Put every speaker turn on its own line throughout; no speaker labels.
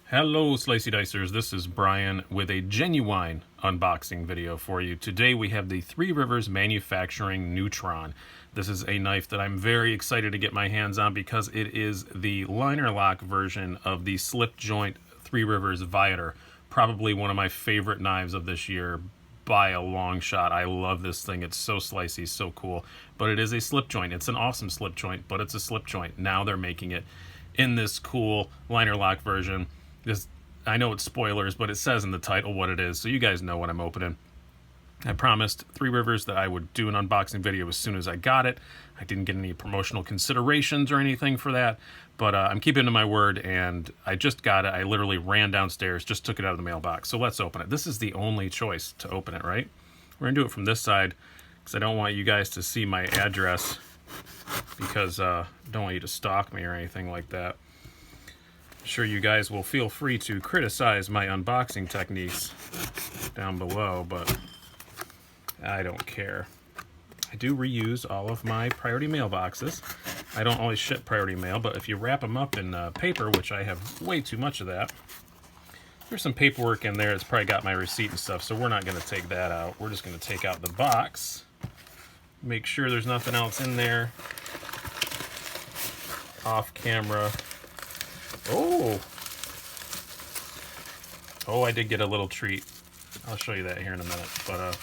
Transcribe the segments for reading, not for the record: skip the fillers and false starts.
Hello Slicey Dicers, this is Brian with a genuine unboxing video for you. Today we have the Three Rivers Manufacturing Neutron. This is a knife that I'm very excited to get my hands on because it is the liner lock version of the slip joint Three Rivers Viator. Probably one of my favorite knives of this year by a long shot. I love this thing. It's so slicey, so cool. But it is a slip joint. It's an awesome slip joint, but it's a slip joint. Now they're making it in this cool liner lock version. I know it's spoilers, but it says in the title what it is, so you guys know what I'm opening. I promised Three Rivers that I would do an unboxing video as soon as I got it. I didn't get any promotional considerations or anything for that, but I'm keeping to my word, and I just got it. I literally ran downstairs, just took it out of the mailbox. So let's open it. This is the only choice to open it, right? We're going to do it from this side because I don't want you guys to see my address because I don't want you to stalk me or anything like that. Sure, you guys will feel free to criticize my unboxing techniques down below, but I don't care. I do reuse all of my priority mail boxes. I don't always ship priority mail, but if you wrap them up in paper, which I have way too much of that, there's some paperwork in there that's probably got my receipt and stuff, so we're not going to take that out. We're just going to take out the box, make sure there's nothing else in there, off camera. Oh, I did get a little treat. I'll show you that here in a minute. But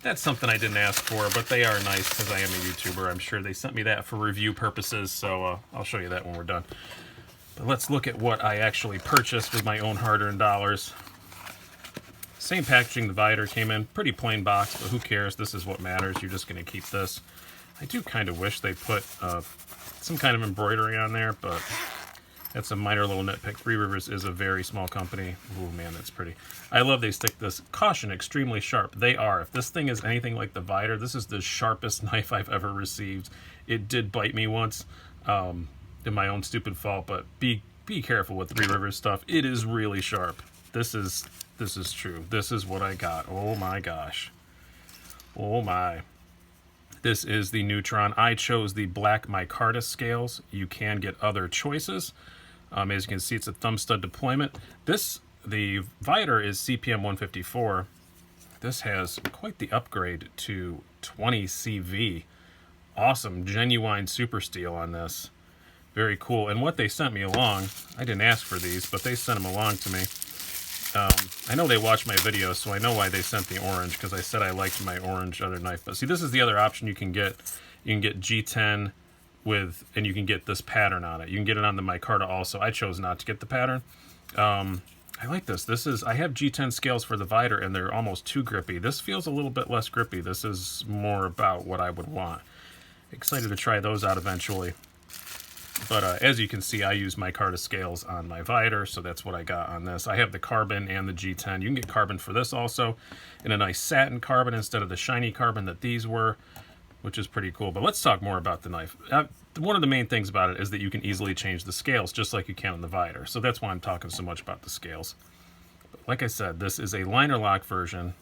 that's something I didn't ask for, but they are nice because I am a YouTuber. I'm sure they sent me that for review purposes, so I'll show you that when we're done. But let's look at what I actually purchased with my own hard-earned dollars. Same packaging the Viator came in. Pretty plain box, but who cares? This is what matters. You're just going to keep this. I do kind of wish they put some kind of embroidery on there, but that's a minor little nitpick. Three Rivers is a very small company. Oh man, that's pretty. I love they stick this. Caution, extremely sharp. They are. If this thing is anything like the Viator, this is the sharpest knife I've ever received. It did bite me once, in my own stupid fault, but be careful with Three Rivers stuff. It is really sharp. This is true. This is what I got. Oh my gosh. Oh my. This is the Neutron. I chose the black micarta scales. You can get other choices. As you can see, it's a thumb stud deployment. The Viator is CPM 154. This has quite the upgrade to 20 CV. Awesome, genuine super steel on this. Very cool. And what they sent me along, I didn't ask for these, but they sent them along to me. I know they watch my videos, so I know why they sent the orange, because I said I liked my orange other knife. But see, this is the other option you can get. You can get G10 and you can get this pattern on it. You can get it on the micarta also. I chose not to get the pattern. I like this. I have G10 scales for the Viator, and they're almost too grippy. This feels a little bit less grippy. This is more about what I would want. Excited to try those out eventually. But as you can see, I use micarta scales on my Viator, so that's what I got on this. I have the carbon and the G10. You can get carbon for this also, in a nice satin carbon instead of the shiny carbon that these were, which is pretty cool. But let's talk more about the knife. One of the main things about it is that you can easily change the scales, just like you can on the Viator. So that's why I'm talking so much about the scales. But like I said, this is a liner lock version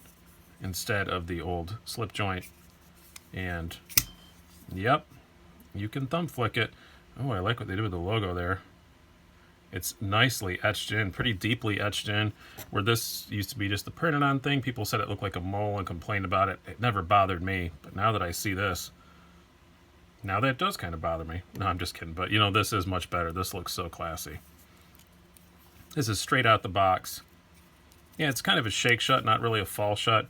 instead of the old slip joint. And, yep, you can thumb flick it. Oh, I like what they did with the logo there. It's nicely etched in, pretty deeply etched in. Where this used to be just the printed on thing, people said it looked like a mole and complained about it. It never bothered me, but now that I see this, now that does kind of bother me. No, I'm just kidding, but you know, this is much better. This looks so classy. This is straight out the box. Yeah, it's kind of a shake shut, not really a fall shut,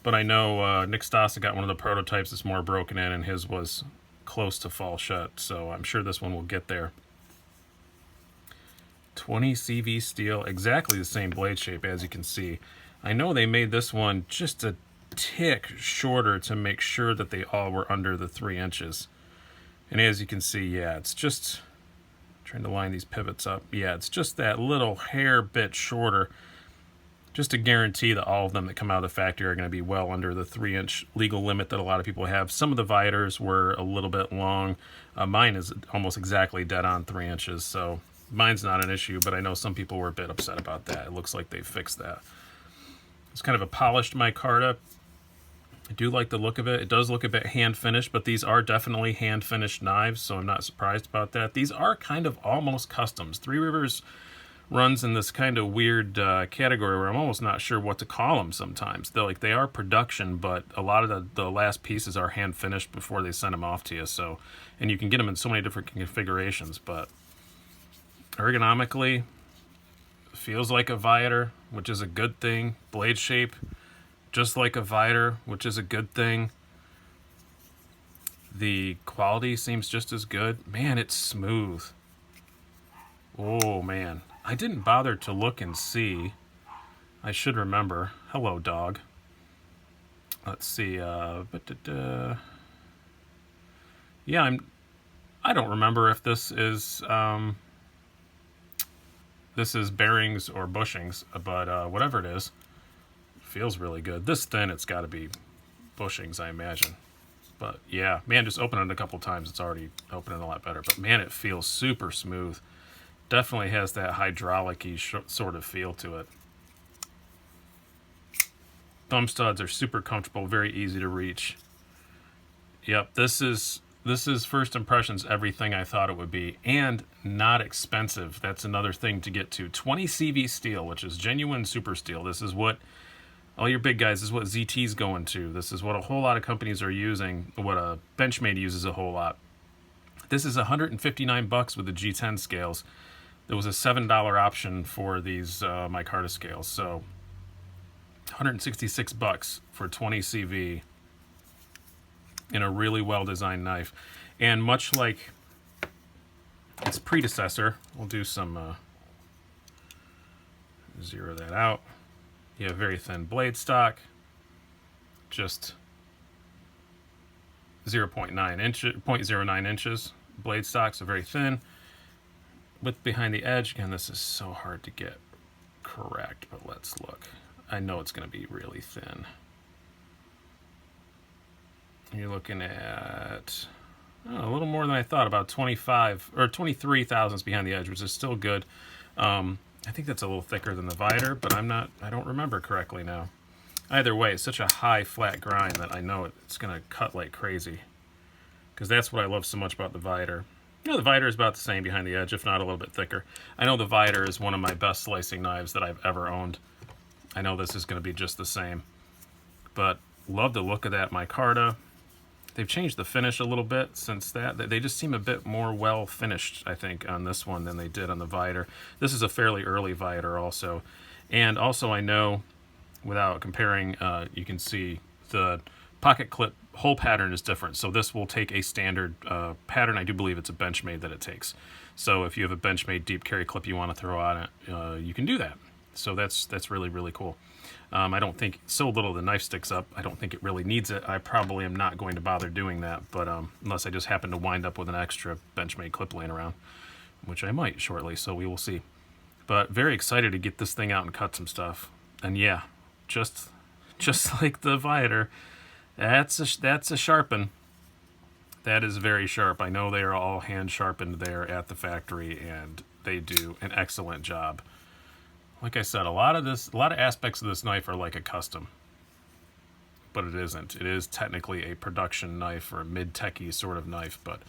but I know Nick Stasa got one of the prototypes that's more broken in, and his was close to fall shut, so I'm sure this one will get there. 20 CV steel, exactly the same blade shape as you can see. I know they made this one just a tick shorter to make sure that they all were under the 3 inches. And as you can see, yeah, it's just trying to line these pivots up. Yeah, it's just that little hair bit shorter, just to guarantee that all of them that come out of the factory are going to be well under the 3-inch legal limit that a lot of people have. Some of the Viators were a little bit long. Mine is almost exactly dead on 3 inches, so mine's not an issue, but I know some people were a bit upset about that. It looks like they fixed that. It's kind of a polished micarta. I do like the look of it. It does look a bit hand finished, but these are definitely hand finished knives, so I'm not surprised about that. These are kind of almost customs. Three Rivers runs in this kind of weird category where I'm almost not sure what to call them sometimes. They are production, but a lot of the last pieces are hand finished before they send them off to you. So, and you can get them in so many different configurations, but ergonomically feels like a Viator, which is a good thing. Blade shape, just like a Viator, which is a good thing. The quality seems just as good. Man, it's smooth. Oh, man. I didn't bother to look and see. I should remember. Hello, dog. Let's see. Yeah, I don't remember if this is bearings or bushings, but whatever it is, it feels really good. This thin, it's got to be bushings, I imagine. But yeah, man, just open it a couple times, it's already opening a lot better. But man, it feels super smooth. Definitely has that hydraulic-y sort of feel to it. Thumb studs are super comfortable, very easy to reach. Yep, this is first impressions everything I thought it would be, and not expensive. That's another thing to get to. 20 CV steel, which is genuine super steel. This is what all your big guys, this is what ZT's going to. This is what a whole lot of companies are using, what a Benchmade uses a whole lot. This is $159 with the G10 scales. There was a $7 option for these micarta scales, so $166 for 20 CV in a really well-designed knife. And much like its predecessor, we'll do some zero that out. You have very thin blade stock, just 0.09 inches blade stock, so very thin. Width behind the edge, again, this is so hard to get correct, but let's look. I know it's going to be really thin. You're looking at a little more than I thought, about 25 or 23 thousandths behind the edge, which is still good. I think that's a little thicker than the Viator, but I don't remember correctly now. Either way, it's such a high flat grind that I know it's going to cut like crazy, because that's what I love so much about the Viator. You know, the Viator is about the same behind the edge, if not a little bit thicker. I know the Viator is one of my best slicing knives that I've ever owned. I know this is going to be just the same, but love the look of that micarta. They've changed the finish a little bit since that. They just seem a bit more well finished, I think, on this one than they did on the Viator. This is a fairly early Viator also. And also I know, without comparing, you can see the pocket clip hole pattern is different. So this will take a standard pattern. I do believe it's a Benchmade that it takes. So if you have a Benchmade deep carry clip you want to throw on it, you can do that. So that's really, really cool. I don't think, so little the knife sticks up, I don't think it really needs it. I probably am not going to bother doing that, but unless I just happen to wind up with an extra Benchmade clip laying around, which I might shortly, so we will see. But very excited to get this thing out and cut some stuff. And yeah, just like the Viator, that's a sharpen. That is very sharp. I know they are all hand sharpened there at the factory, and they do an excellent job. Like I said, a lot of aspects of this knife are like a custom, but it isn't. It is technically a production knife or a mid-techie sort of knife, but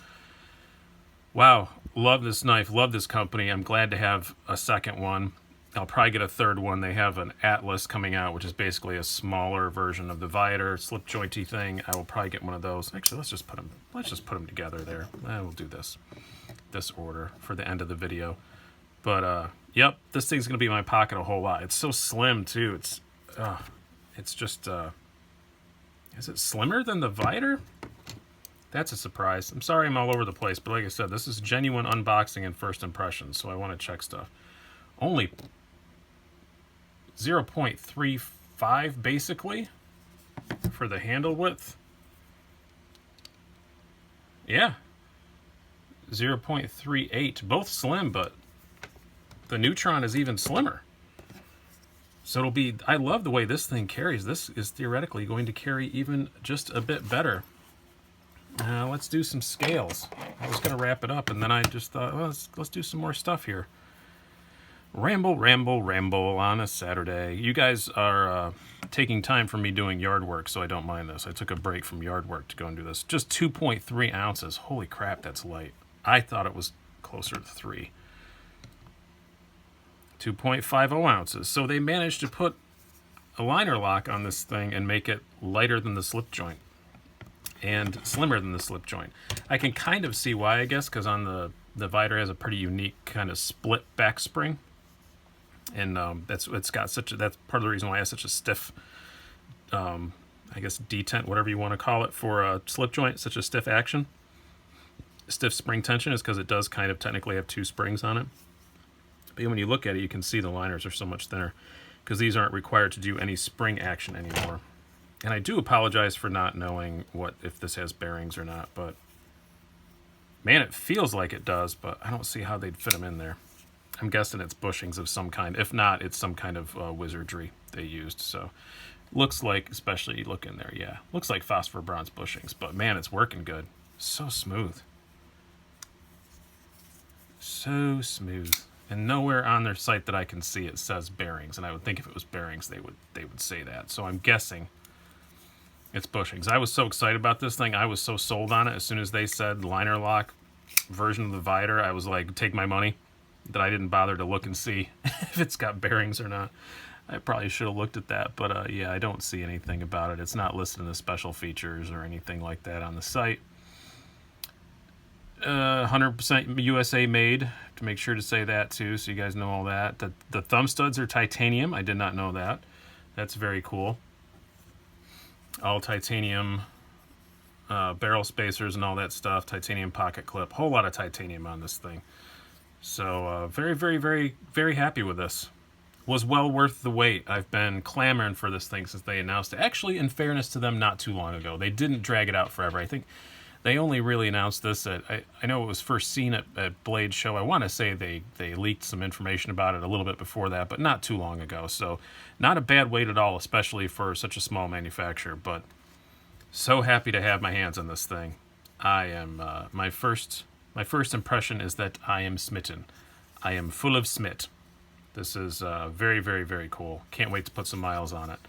wow, love this knife, love this company. I'm glad to have a second one. I'll probably get a third one. They have an Atlas coming out, which is basically a smaller version of the Viator slip jointy thing. I will probably get one of those. Actually, let's just put them together there. We'll do this order for the end of the video. But yep, this thing's gonna be in my pocket a whole lot. It's so slim too. It's just is it slimmer than the Viator? That's a surprise. I'm sorry I'm all over the place, but like I said, this is genuine unboxing and first impressions, so I want to check stuff. Only 0.35 basically for the handle width. Yeah, 0.38. Both slim, but the Neutron is even slimmer. So it'll be, I love the way this thing carries. This is theoretically going to carry even just a bit better. Let's do some scales. I was going to wrap it up, and then I just thought, well, let's do some more stuff here. Ramble, ramble, ramble on a Saturday. You guys are taking time from me doing yard work, so I don't mind this. I took a break from yard work to go and do this. Just 2.3 ounces. Holy crap, that's light. I thought it was closer to 3. 2.50 ounces. So they managed to put a liner lock on this thing and make it lighter than the slip joint and slimmer than the slip joint. I can kind of see why, I guess, because on the Vider has a pretty unique kind of split back spring, and that's part of the reason why it has such a stiff, I guess, detent, whatever you want to call it, for a slip joint, such a stiff action. Stiff spring tension is because it does kind of technically have two springs on it. But when you look at it, you can see the liners are so much thinner because these aren't required to do any spring action anymore. And I do apologize for not knowing if this has bearings or not, but man, it feels like it does, but I don't see how they'd fit them in there. I'm guessing it's bushings of some kind. If not, it's some kind of wizardry they used. So looks like, especially look in there, yeah, looks like phosphor bronze bushings, but man, it's working good. So smooth. So smooth. And nowhere on their site that I can see it says bearings, and I would think if it was bearings they would say that. So I'm guessing it's bushings. I was so excited about this thing. I was so sold on it. As soon as they said liner lock version of the Vider, I was like, take my money, that I didn't bother to look and see if it's got bearings or not. I probably should have looked at that, but yeah, I don't see anything about it. It's not listed in the special features or anything like that on the site. 100% USA made, to make sure to say that too, so you guys know all that. The thumb studs are titanium. I did not know that. That's very cool. All titanium barrel spacers and all that stuff. Titanium pocket clip. Whole lot of titanium on this thing. So very, very, very, very happy with this. Was well worth the wait. I've been clamoring for this thing since they announced it. Actually, in fairness to them, not too long ago. They didn't drag it out forever. I think they only really announced this at, I know it was first seen at Blade Show. I want to say they leaked some information about it a little bit before that, but not too long ago. So not a bad wait at all, especially for such a small manufacturer. But so happy to have my hands on this thing. I am, my first impression is that I am smitten. I am full of smit. This is very, very, very cool. Can't wait to put some miles on it.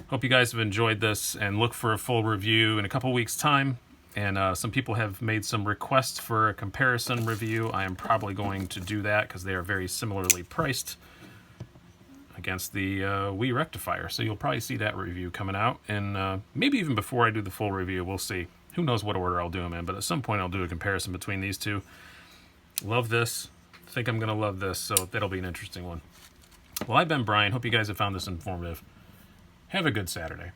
Hope you guys have enjoyed this, and look for a full review in a couple weeks' time. And some people have made some requests for a comparison review. I am probably going to do that because they are very similarly priced against the Wii Rectifier. So you'll probably see that review coming out. And maybe even before I do the full review, we'll see. Who knows what order I'll do them in, but at some point I'll do a comparison between these two. Love this. Think I'm going to love this, so that'll be an interesting one. Well, I've been Brian. Hope you guys have found this informative. Have a good Saturday.